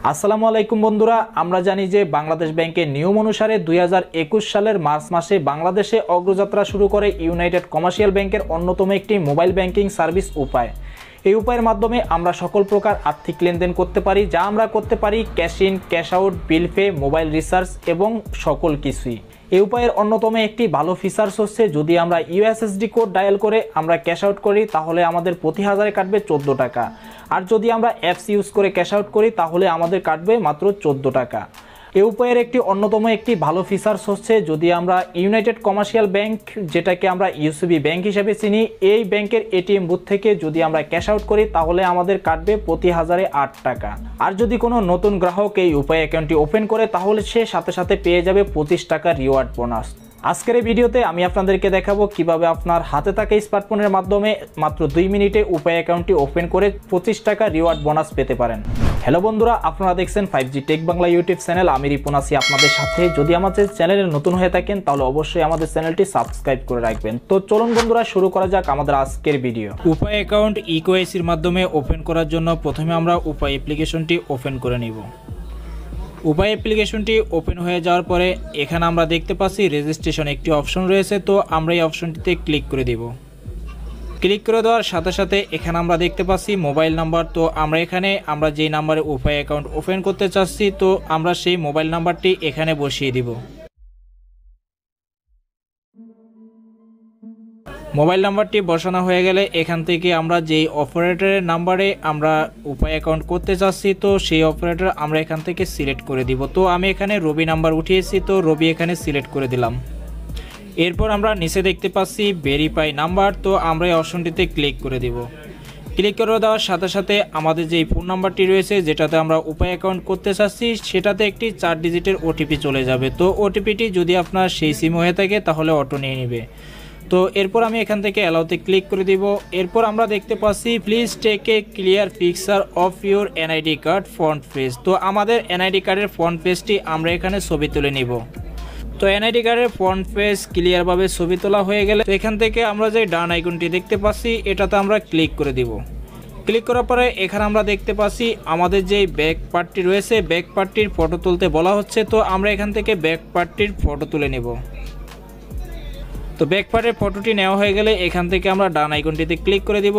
আসসালামু আলাইকুম বন্ধুরা, আমরা জানি যে বাংলাদেশ ব্যাংকের নিয়ম অনুসারে 2021 সালের মার্চ মাসে বাংলাদেশে অগ্রযাত্রা শুরু করে ইউনাইটেড কমার্শিয়াল ব্যাংকের অন্যতম একটি মোবাইল ব্যাংকিং সার্ভিস উপায়। এই উপায়ের মাধ্যমে আমরা সকল প্রকার আর্থিক লেনদেন করতে পারি, যা আমরা করতে পারি cash in, cash out, bill pay, mobile recharge এবং সকল কিছুই। এই উপায়ের অন্যতম একটি ভালো ফিচার্স হচ্ছে যদি আমরা ইউএসএসডি কোড ডায়াল করে আমরা ক্যাশ আউট করি তাহলে আমাদের প্রতি হাজারে কাটবে 14 টাকা, আর যদি আমরা অ্যাপস ইউজ করে ক্যাশ আউট করি তাহলে আমাদের কাটবে মাত্র 14 টাকা। এই উপায়ের একটি অন্যতম একটি ভালো ফিচার্স হচ্ছে যদি আমরা ইউনাইটেড কমার্শিয়াল ব্যাংক, যেটাকে আমরা ইউসিবি ব্যাংক হিসেবে চিনি, এই ব্যাংকের এটিএম বুথ থেকে যদি আমরা ক্যাশ আউট করি তাহলে আমাদের কাটবে প্রতি হাজারে 8 টাকা। আর যদি কোনো নতুন গ্রাহক এই উপায় অ্যাকাউন্টটি ওপেন করে তাহলে সে সাথে সাথে পেয়ে যাবে 25 টাকা রিওয়ার্ড বোনাস। আজকের এই ভিডিওতে আমি আপনাদেরকে দেখাবো কিভাবে আপনার হাতে থাকা স্মার্টফোনের মাধ্যমে মাত্র 2 মিনিটে উপায় অ্যাকাউন্টটি ওপেন করে 25 টাকা রিওয়ার্ড বোনাস পেতে পারেন। হ্যালো বন্ধুরা, আপনারা দেখছেন 5G take Bangla YouTube channel. আমি রিপন আছি আপনাদের সাথে। যদি আমাদের চ্যানেলে নতুন হয়ে থাকেন তাহলে অবশ্যই আমাদের চ্যানেলটি সাবস্ক্রাইব করে রাখবেন। তো চলুন বন্ধুরা, শুরু করা যাক আমাদের আজকের ভিডিও। উপায় অ্যাকাউন্ট ইকোএসির মাধ্যমে ওপেন করার জন্য প্রথমে আমরা উপায় অ্যাপ্লিকেশনটি ওপেন করে নিব। উপায় অ্যাপ্লিকেশনটি ওপেন হয়ে যাওয়ার পরে এখানে আমরা দেখতে পাচ্ছি রেজিস্ট্রেশন একটি অপশন রয়েছে, তো আমরা এই অপশনটিতে ক্লিক করে দিব। ক্লিক করে দেওয়ার সাথে সাথে এখানে আমরা দেখতে পাচ্ছি মোবাইল নাম্বার। তো আমরা যেই নাম্বারে উপায় অ্যাকাউন্ট ওপেন করতে চাচ্ছি তো আমরা সেই মোবাইল নাম্বারটি এখানে বসিয়ে দিব। মোবাইল নাম্বারটি বসানো হয়ে গেলে এখান থেকে আমরা যেই অপারেটরের নাম্বারে আমরা উপায় অ্যাকাউন্ট করতে চাচ্ছি তো সেই অপারেটর আমরা এখান থেকে সিলেক্ট করে দিব। তো আমি এখানে রবি নাম্বার উঠিয়েছি, তো রবি এখানে সিলেক্ট করে দিলাম। এরপর আমরা নিচে দেখতে পাচ্ছি ভেরিফাই নাম্বার, তো আমরা এই অপশনটিতে ক্লিক করে দিব। ক্লিক করে দেওয়ার সাথে সাথে আমাদের যেই ফোন নাম্বারটি রয়েছে যেটাতে আমরা উপায় অ্যাকাউন্ট করতে চাচ্ছি সেটাতে একটি 4 ডিজিটের ওটিপি চলে যাবে। তো ওটিপিটি যদি আপনার সেই সিম হয়ে থাকে তাহলে অটো নিয়ে নেবে। তো এরপর আমি এখান থেকে অ্যালাউতে ক্লিক করে দিব। এরপর আমরা দেখতে পাচ্ছি please take a clear picture of your NID card front page. তো আমাদের এনআইডি কার্ডের ফ্রন্ট পেজটি আমরা এখানে ছবি তুলে নিব। তো এনআইডি কার্ডের ফ্রন্ট পেজ ক্লিয়ারভাবে ছবি তোলা হয়ে গেলে এখান থেকে আমরা যে ডান আইকনটি দেখতে পাচ্ছি এটাতে আমরা ক্লিক করে দিব। ক্লিক করার পরে এখানে আমরা দেখতে পাচ্ছি আমাদের যে ব্যাক পার্টটি রয়েছে ব্যাক পার্টটির ফটো তুলতে বলা হচ্ছে, তো আমরা এখান থেকে ব্যাক পার্টটির ফটো তুলে নেব। তো ব্যাক পার্টের ফটোটি নেওয়া হয়ে গেলে এখান থেকে আমরা ডান আইকনটিতে ক্লিক করে দিব।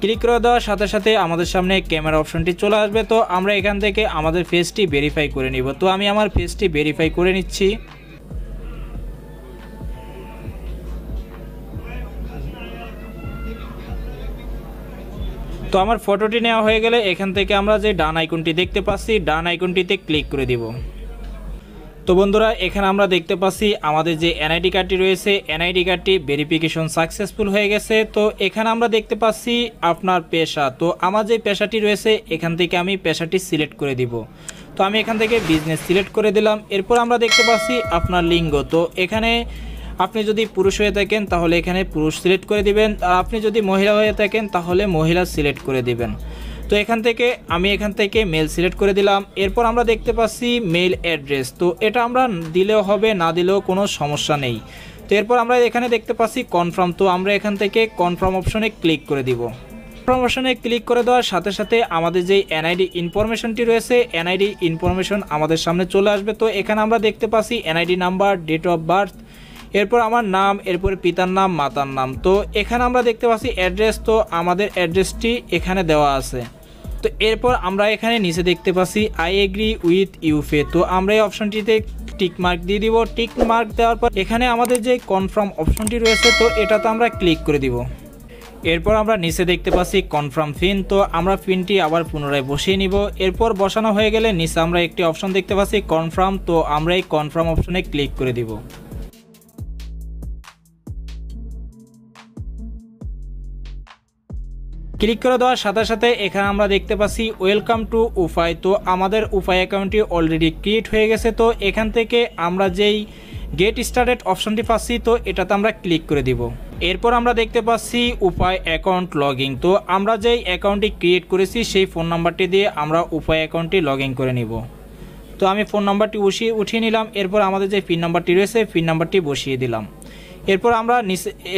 ক্লিক করে দেওয়ার সাথে সাথে আমাদের সামনে ক্যামেরা অপশনটি চলে আসবে, তো আমরা এখান থেকে আমাদের ফেসটি ভেরিফাই করে নিব। তো আমি আমার ফেসটি ভেরিফাই করে নিচ্ছি। তো আমার ফটোটি নেওয়া হয়ে গেলে এখান থেকে আমরা যে ডান আইকনটি দেখতে পাচ্ছি ডান আইকনটিতে ক্লিক করে দিব। তো বন্ধুরা, এখানে আমরা দেখতে পাচ্ছি আমাদের যে এনআইডি কার্ডটি রয়েছে এনআইডি কার্ডটি ভেরিফিকেশন সাকসেসফুল হয়ে গেছে। তো এখানে আমরা দেখতে পাচ্ছি আপনার পেশা। তো আমার যে পেশাটি রয়েছে এখান থেকে আমি পেশাটি সিলেক্ট করে দিব। তো আমি এখান থেকে বিজনেস সিলেক্ট করে দিলাম। এরপর আমরা দেখতে পাচ্ছি আপনার লিঙ্গ। তো এখানে আপনি যদি পুরুষ হয়ে থাকেন তাহলে এখানে পুরুষ সিলেক্ট করে দিবেন, আর আপনি যদি মহিলা হয়ে থাকেন তাহলে মহিলা সিলেক্ট করে দিবেন। তো আমি এখান থেকে মেল সিলেক্ট করে দিলাম। এরপর আমরা দেখতে পাচ্ছি মেল অ্যাড্রেস। তো এটা আমরা দিলেও হবে, না দিলেও কোনো সমস্যা নেই। তো এরপর আমরা এখানে দেখতে পাচ্ছি কনফার্ম। তো আমরা এখান থেকে কনফার্ম অপশনে ক্লিক করে দিব। কনফার্ম অপশনে ক্লিক করে দেওয়ার সাথে সাথে আমাদের যে এনআইডি ইনফরমেশনটি রয়েছে এনআইডি ইনফরমেশন আমাদের সামনে চলে আসবে। তো এখানে আমরা দেখতে পাচ্ছি NID number, date of birth, এরপর আমার নাম, এরপর পিতার নাম, মাতার নাম। তো এখানে আমরা দেখতে পাচ্ছি অ্যাড্রেস। তো আমাদের অ্যাড্রেসটি এখানে দেওয়া আছে। তো এরপর আমরা এখানে নিচে দেখতে পাচ্ছি আই এগ্রি উইথ ইউপে। তো আমরা এই অপশনটিতে টিক মার্ক দিয়ে দিব। টিক মার্ক দেওয়ার পর এখানে আমাদের যে কনফার্ম অপশনটি রয়েছে তো এটাতে আমরা ক্লিক করে দিব। এরপর আমরা নিচে দেখতে পাচ্ছি কনফার্ম পিন। তো আমরা পিনটি আবার পুনরায় বসিয়ে নিব। এরপর বসানো হয়ে গেলে নিচে আমরা একটি অপশন দেখতে পাচ্ছি কনফার্ম। তো আমরা এই কনফার্ম অপশনে ক্লিক করে দিব। ক্লিক করে দেওয়ার সাথে সাথে এখানে আমরা দেখতে পাচ্ছি ওয়েলকাম টু উপায়। তো আমাদের উপায় অ্যাকাউন্টটি অলরেডি ক্রিয়েট হয়ে গেছে। তো এখান থেকে আমরা যেই গেট স্টার্টেড অপশনটি পাচ্ছি তো এটাতে আমরা ক্লিক করে দিব। এরপর আমরা দেখতে পাচ্ছি উপায় অ্যাকাউন্ট লগইন। তো আমরা যেই অ্যাকাউন্টটি ক্রিয়েট করেছি সেই ফোন নাম্বারটি দিয়ে আমরা উপায় অ্যাকাউন্টটি লগ ইন করে নিব। তো আমি ফোন নাম্বারটি উঠিয়ে নিলাম। এরপর আমাদের যে পিন নাম্বারটি রয়েছে পিন নাম্বারটি বসিয়ে দিলাম। এরপর আমরা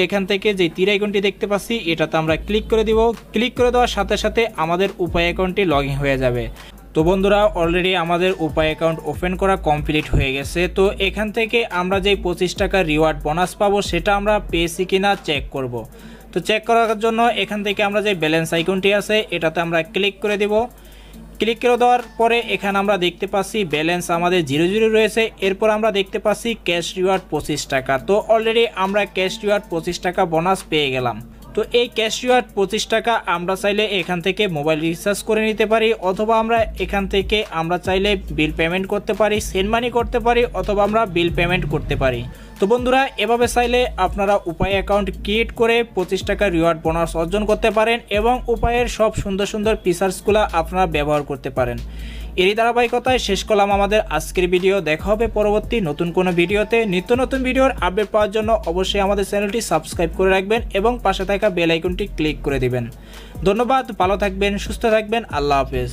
এখান থেকে যে তীর আইকনটি দেখতে পাচ্ছি, এটাতে আমরা ক্লিক করে দিব। ক্লিক করে দেওয়ার সাথে সাথে আমাদের উপায় অ্যাকাউন্টটি লগ ইন হয়ে যাবে। তো বন্ধুরা অলরেডি আমাদের উপায় অ্যাকাউন্ট ওপেন করা কমপ্লিট হয়ে গেছে। তো এখান থেকে আমরা যেই 25 টাকা রিওয়ার্ড বোনাস পাবো সেটা আমরা পেয়েছি কিনা চেক করব। তো চেক করার জন্য এখান থেকে আমরা যে ব্যালেন্স আইকনটি আছে এটাতে আমরা ক্লিক করে দেব। ক্লিক করে দেওয়ার পরে এখানে আমরা দেখতে পাচ্ছি ব্যালেন্স আমাদের 00 রয়েছে। এরপর আমরা দেখতে পাচ্ছি ক্যাশ রিওয়ার্ড 25 টাকা। তো অলরেডি আমরা ক্যাশ রিওয়ার্ড 25 টাকা বোনাস পেয়ে গেলাম। তো এই ক্যাশ রিওয়ার্ড 25 টাকা আমরা চাইলে এখান থেকে মোবাইল রিচার্জ করে নিতে পারি, অথবা আমরা এখান থেকে আমরা চাইলে বিল পেমেন্ট করতে পারি, সেন্ড মানি করতে পারি, অথবা আমরা বিল পেমেন্ট করতে পারি। তো বন্ধুরা এভাবে চাইলে আপনারা উপায় অ্যাকাউন্ট ক্রিয়েট করে 25 টাকা রিওয়ার্ড বোনাস অর্জন করতে পারেন এবং উপায়ের সব সুন্দর সুন্দর ফিচার্সগুলো আপনারা ব্যবহার করতে পারেন। এরই ধারাবাহিকতায় শেষ করলাম আমাদের আজকের ভিডিও। দেখা হবে পরবর্তী নতুন কোনো ভিডিওতে। নিত্য নতুন ভিডিওর আপডেট পাওয়ার জন্য অবশ্যই আমাদের চ্যানেলটি সাবস্ক্রাইব করে রাখবেন এবং পাশে থাকা বেল আইকনটি ক্লিক করে দিবেন। ধন্যবাদ, ভালো থাকবেন, সুস্থ থাকবেন, আল্লাহ হাফেজ।